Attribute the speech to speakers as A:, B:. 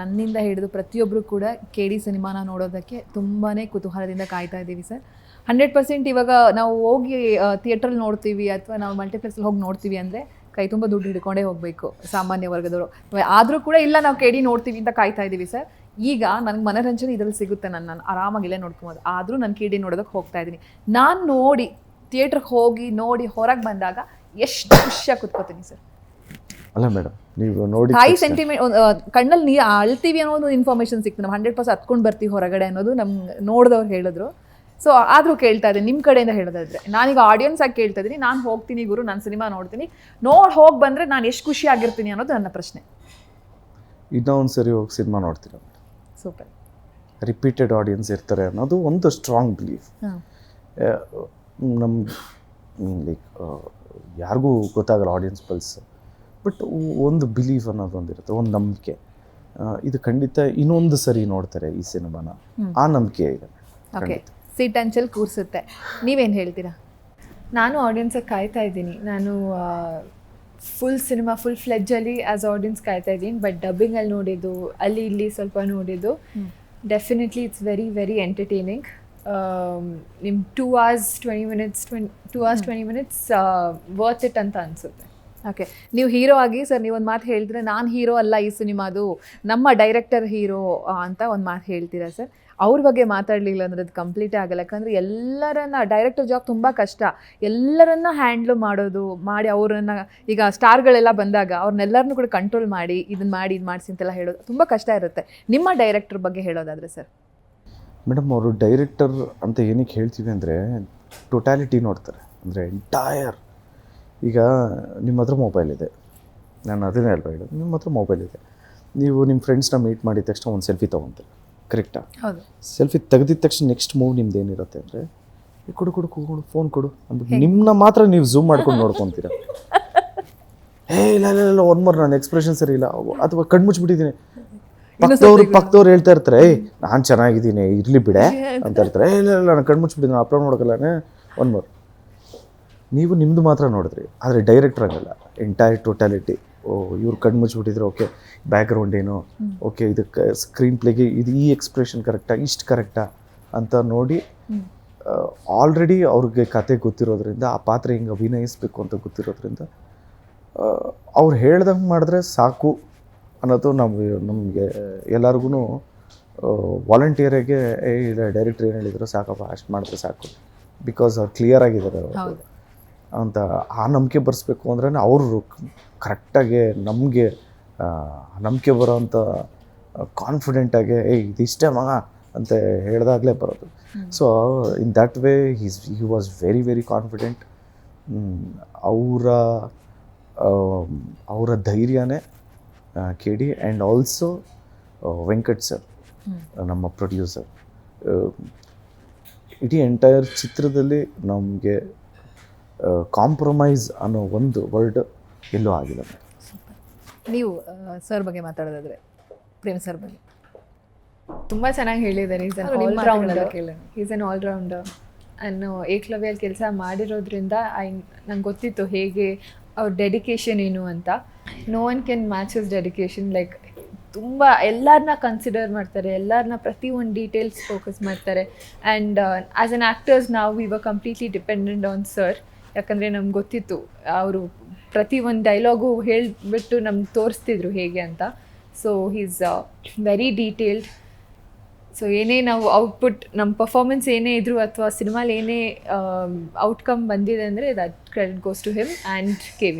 A: ನನ್ನಿಂದ ಹಿಡಿದು ಪ್ರತಿಯೊಬ್ಬರು ಕೂಡ KD ಸಿನಿಮಾನ ನೋಡೋದಕ್ಕೆ ತುಂಬಾ ಕುತೂಹಲದಿಂದ ಕಾಯ್ತಾ ಇದ್ದೀವಿ ಸರ್. 100% ಇವಾಗ ನಾವು ಹೋಗಿ ಥಿಯೇಟ್ರಲ್ಲಿ ನೋಡ್ತೀವಿ ಅಥವಾ ನಾವು ಮಲ್ಟಿಪ್ಲೆಕ್ಸಲ್ಲಿ ಹೋಗಿ ನೋಡ್ತೀವಿ ಅಂದರೆ ಕೈ ತುಂಬ ದುಡ್ಡು ಹಿಡ್ಕೊಂಡೇ ಹೋಗಬೇಕು ಸಾಮಾನ್ಯ ವರ್ಗದವರು. ಆದರೂ ಕೂಡ ಇಲ್ಲ ನಾವು KD ನೋಡ್ತೀವಿ ಅಂತ ಕಾಯ್ತಾ ಇದ್ದೀವಿ ಸರ್. ಈಗ ನನಗೆ ಮನೋರಂಜನೆ ಇದರಲ್ಲಿ ಸಿಗುತ್ತೆ, ನಾನು ಆರಾಮಾಗಿ ಇಲ್ಲೇ ನೋಡ್ಕೊಬೋದು. ಆದರೂ ನಾನು KD ನೋಡೋದಕ್ಕೆ ಹೋಗ್ತಾ ಇದ್ದೀನಿ. ನಾನು ನೋಡಿ ಥಿಯೇಟ್ರಿಗೆ ಹೋಗಿ ನೋಡಿ ಹೊರಗೆ ಬಂದಾಗ ಎಷ್ಟು ಖುಷಿಯಾಗಿ ಕೂತ್ಕೋತೀನಿ ಸರ್.
B: ಅಲ್ಲ ಮೇಡಮ್, ನೀವು ನೋಡಿ
A: 5 ಸೆಂಟಿಮೀಟರ್ ಕಣ್ಣಲ್ಲಿ ನೀರು ಅಳ್ತೀವಿ ಅನ್ನೋದು ಇನ್ಫಾರ್ಮೇಷನ್ ಸಿಕ್ತು. ನಾವು 100% ಹತ್ಕೊಂಡು ಬರ್ತೀವಿ ಹೊರಗಡೆ ಅನ್ನೋದು ನಮ್ಗೆ ನೋಡಿದವ್ರು ಹೇಳಿದ್ರು. ಸೊ ಆದರೂ ಕೇಳ್ತಾ ಇದ್ದೀನಿ ನಿಮ್ಮ ಕಡೆಯಿಂದ ಹೇಳೋದಾದ್ರೆ. ನಾನೀಗ ಆಡಿಯನ್ಸ್ ಆಗಿ ಕೇಳ್ತಾ ಇದ್ದೀನಿ, ನಾನು ಹೋಗ್ತೀನಿ ಗುರು, ನಾನು ಸಿನಿಮಾ ನೋಡ್ತೀನಿ, ಹೋಗಿ ಬಂದರೆ ನಾನು ಎಷ್ಟು ಖುಷಿ ಆಗಿರ್ತೀನಿ ಅನ್ನೋದು ನನ್ನ ಪ್ರಶ್ನೆ.
B: ಇನ್ನೊಂದು ಸರಿ ಹೋಗಿ ಸಿನಿಮಾ ನೋಡ್ತೀರ,
A: ಸೂಪರ್.
B: ರಿಪೀಟೆಡ್ ಆಡಿಯನ್ಸ್ ಇರ್ತಾರೆ ಅನ್ನೋದು ಒಂದು ಸ್ಟ್ರಾಂಗ್ ಬಿಲೀಫ್. ನಮ್ಮ ಲೈಕ್ ಯಾರಿಗೂ ಗೊತ್ತಾಗಲ್ಲ ಆಡಿಯನ್ಸ್ ಪಲ್ಸ್, ಬಟ್ ಒಂದು ಬಿಲೀಫ್ ಅನ್ನೋದೊಂದಿರುತ್ತೆ, ಒಂದು ನಂಬಿಕೆ. ಇದು ಖಂಡಿತ ಇನ್ನೊಂದು ಸರಿ ನೋಡ್ತಾರೆ ಈ ಸಿನಿಮಾನ, ಆ ನಂಬಿಕೆ ಇದೆ.
A: ಓಕೆ, ಸೀಟ್ ಅಂಚಲ್ಲಿ ಕೂರಿಸುತ್ತೆ. ನೀವೇನು ಹೇಳ್ತೀರಾ?
C: ನಾನು ಆಡಿಯನ್ಸಾಗಿ ಕಾಯ್ತಾ ಇದ್ದೀನಿ. ನಾನು ಫುಲ್ ಸಿನಿಮಾ ಫುಲ್ ಫ್ಲೆಡ್ಜಲ್ಲಿ ಆ್ಯಸ್ ಆಡಿಯನ್ಸ್ ಕಾಯ್ತಾ ಇದ್ದೀನಿ. ಬಟ್ ಡಬ್ಬಿಂಗಲ್ಲಿ ನೋಡಿದ್ದು, ಅಲ್ಲಿ ಇಲ್ಲಿ ಸ್ವಲ್ಪ ನೋಡಿದ್ದು, definitely it's very very entertaining. ನಿಮ್ಮ 2 hours 20 minutes ವರ್ತ್ ಇಟ್ ಅಂತ ಅನಿಸುತ್ತೆ.
A: ಓಕೆ, ನೀವು ಹೀರೋ ಆಗಿ ಸರ್ ನೀವೊಂದು ಮಾತು ಹೇಳಿದ್ರೆ, ನಾನು ಹೀರೋ ಅಲ್ಲ ಈ ಸಿನಿಮಾದು, ನಮ್ಮ ಡೈರೆಕ್ಟರ್ ಹೀರೋ ಅಂತ ಒಂದು ಮಾತು ಹೇಳ್ತೀರಾ ಸರ್. ಅವ್ರ ಬಗ್ಗೆ ಮಾತಾಡಲಿಲ್ಲ ಅಂದರೆ ಅದು ಕಂಪ್ಲೀಟೇ ಆಗಲ್ಲ. ಯಾಕಂದರೆ ಎಲ್ಲರನ್ನ ಡೈರೆಕ್ಟರ್ ಜಾಬ್ ತುಂಬ ಕಷ್ಟ. ಎಲ್ಲರನ್ನ ಹ್ಯಾಂಡ್ಲ್ ಮಾಡಿ ಅವರನ್ನು ಈಗ ಸ್ಟಾರ್ಗಳೆಲ್ಲ ಬಂದಾಗ ಅವ್ರನ್ನೆಲ್ಲರನ್ನೂ ಕೂಡ ಕಂಟ್ರೋಲ್ ಮಾಡಿ ಇದನ್ನು ಮಾಡಿ ಇದು ಮಾಡಿಸಿ ಅಂತೆಲ್ಲ ಹೇಳೋದು ತುಂಬ ಕಷ್ಟ ಇರುತ್ತೆ. ನಿಮ್ಮ ಡೈರೆಕ್ಟರ್ ಬಗ್ಗೆ ಹೇಳೋದಾದರೆ ಸರ್?
B: ಮೇಡಮ್, ಅವರು ಡೈರೆಕ್ಟರ್ ಅಂತ ಏನಕ್ಕೆ ಹೇಳ್ತೀವಿ ಅಂದರೆ ಟೋಟ್ಯಾಲಿಟಿ ನೋಡ್ತಾರೆ. ಅಂದರೆ ಎಂಟೈರ್, ಈಗ ನಿಮ್ಮ ಹತ್ರ ಮೊಬೈಲ್ ಇದೆ, ನಾನು ಅದನ್ನೇ ಹೇಳ್ಬೇಕು, ನಿಮ್ಮ ಹತ್ರ ಮೊಬೈಲ್ ಇದೆ, ನೀವು ನಿಮ್ಮ ಫ್ರೆಂಡ್ಸ್ನ ಮೀಟ್ ಮಾಡಿದ ತಕ್ಷಣ ಒಂದು ಸೆಲ್ಫಿ ತೊಗೊತೀರ, ಕರೆಕ್ಟಾ?
A: ಹೌದು.
B: ಸೆಲ್ಫಿ ತೆಗೆದಿದ ತಕ್ಷಣ ನೆಕ್ಸ್ಟ್ ಮೂವ್ ನಿಮ್ದು ಏನಿರುತ್ತೆ ಅಂದರೆ, ಕೊಡು ಫೋನ್ ಕೊಡು ಅಂದ್ಬಿಟ್ಟು ನಿಮ್ಮನ್ನ ಮಾತ್ರ ನೀವು ಝೂಮ್ ಮಾಡ್ಕೊಂಡು ನೋಡ್ಕೊತೀರ. ಇಲ್ಲ ಒನ್ ಮೋರ್, ನಾನು ಎಕ್ಸ್ಪ್ರೆಷನ್ ಸರಿ ಇಲ್ಲ, ಅಥವಾ ಕಣ್ಮುಚ್ಬಿಟ್ಟಿದ್ದೀನಿ, ಪಕ್ಕದವ್ರು ಹೇಳ್ತಾ ಇರ್ತಾರೆ, ನಾನು ಚೆನ್ನಾಗಿದ್ದೀನಿ ಇರಲಿ ಬಿಡೆ ಅಂತ ಇರ್ತಾರೆ. ಇಲ್ಲ ನಾನು ಕಣ್ಮುಚ್ಬಿಟ್ಟಿದ್ದೀನಿ, ಅಪ್ಲೋಡ್ ಮಾಡೋಕ್ಕಲ್ಲ, ಒನ್ ಮೋರ್. ನೀವು ನಿಮ್ಮದು ಮಾತ್ರ ನೋಡಿದ್ರಿ, ಆದರೆ ಡೈರೆಕ್ಟರ್ ಆಗಲ್ಲ, ಎಂಟೈರ್ ಟೋಟ್ಯಾಲಿಟಿ. ಇವ್ರು ಕಣ್ಣು ಮುಚ್ಚಿಬಿಟ್ಟಿದ್ರೆ ಓಕೆ, ಬ್ಯಾಕ್ಗ್ರೌಂಡ್ ಏನು, ಓಕೆ ಇದಕ್ಕೆ ಸ್ಕ್ರೀನ್ ಪ್ಲೇಗೆ ಇದು ಈ ಎಕ್ಸ್ಪ್ರೆಷನ್ ಕರೆಕ್ಟಾ, ಇಷ್ಟು ಕರೆಕ್ಟಾ ಅಂತ ನೋಡಿ ಆಲ್ರೆಡಿ ಅವ್ರಿಗೆ ಕತೆ ಗೊತ್ತಿರೋದ್ರಿಂದ, ಆ ಪಾತ್ರ ಹಿಂಗೆ ಅಭಿನಯಿಸ್ಬೇಕು ಅಂತ ಗೊತ್ತಿರೋದ್ರಿಂದ ಅವ್ರು ಹೇಳ್ದಂಗೆ ಮಾಡಿದ್ರೆ ಸಾಕು ಅನ್ನೋದು ನಮಗೆ ಎಲ್ಲರಿಗೂ ವಾಲಂಟಿಯರಿಗೆ ಇಲ್ಲ ಡೈರೆಕ್ಟ್ರ್ ಏನು ಹೇಳಿದ್ರು ಸಾಕಪ್ಪ, ಅಷ್ಟು ಮಾಡಿದ್ರೆ ಸಾಕು, ಬಿಕಾಸ್ ಅವ್ರು ಕ್ಲಿಯರ್ ಆಗಿದ್ದಾರೆ ಅಂತ ಆ ನಂಬಿಕೆ ಬರೆಸ್ಬೇಕು ಅಂದ್ರೆ ಅವರು ಕರೆಕ್ಟಾಗಿ ನಮಗೆ ನಂಬಿಕೆ ಬರೋವಂಥ ಕಾನ್ಫಿಡೆಂಟಾಗಿ ಇದಿಷ್ಟೇ ಮಗ ಅಂತ ಹೇಳಿದಾಗಲೇ ಬರೋದು. So in that way he was very very confident. ಅವರ ಧೈರ್ಯನೇ KD and also Venkat sir, ನಮ್ಮ ಪ್ರೊಡ್ಯೂಸರ್. ಇಡೀ ಎಂಟೈರ್ ಚಿತ್ರದಲ್ಲಿ ನಮಗೆ ಕಾಂಪ್ರಮೈಸ್ ಅನ್ನೋ ಒಂದು ವರ್ಡ್ ಎಲ್ಲೂ ಆಗಿಲ್ಲ.
A: ನೀವು ಸರ್ ಬಗ್ಗೆ ಮಾತಾಡೋದಾದ್ರೆ, ಪ್ರೇಮ್ ಸರ್ ಬಗ್ಗೆ
C: ತುಂಬ ಚೆನ್ನಾಗಿ ಹೇಳಿದ್ದಾರೆ. Is an allrounder. ನಾನು ಏಕಲವ್ಯಲ್ಲಿ ಕೆಲಸ ಮಾಡಿರೋದ್ರಿಂದ ನಂಗೆ ಗೊತ್ತಿತ್ತು ಹೇಗೆ ಅವ್ರ ಡೆಡಿಕೇಶನ್ ಏನು ಅಂತ. No one can match his dedication. Like ತುಂಬ ಎಲ್ಲರನ್ನ ಕನ್ಸಿಡರ್ ಮಾಡ್ತಾರೆ, ಎಲ್ಲರನ್ನ ಪ್ರತಿಯೊಂದು ಡೀಟೇಲ್ಸ್ ಫೋಕಸ್ ಮಾಡ್ತಾರೆ. ಆ್ಯಂಡ್ ಆ್ಯಸ್ ಅನ್ ಆ್ಯಕ್ಟರ್ಸ್ ನಾವು ಇವಾಗ ಕಂಪ್ಲೀಟ್ಲಿ ಡಿಪೆಂಡೆಂಟ್ ಆನ್ ಸರ್. ಯಾಕಂದರೆ ನಮ್ಗೆ ಗೊತ್ತಿತ್ತು ಅವರು ಪ್ರತಿಯೊಂದು ಡೈಲಾಗು ಹೇಳಿಬಿಟ್ಟು ನಮ್ಗೆ ತೋರಿಸ್ತಿದ್ರು ಹೇಗೆ ಅಂತ. So he's very detailed. So ಏನೇ ನಾವು ಔಟ್ಪುಟ್, ನಮ್ಮ ಪರ್ಫಾರ್ಮೆನ್ಸ್ ಏನೇ ಇದ್ದರೂ ಅಥವಾ ಸಿನಿಮಾಲಿ ಏನೇ ಔಟ್ಕಮ್ ಬಂದಿದೆ ಅಂದರೆ that credit goes to him and KV.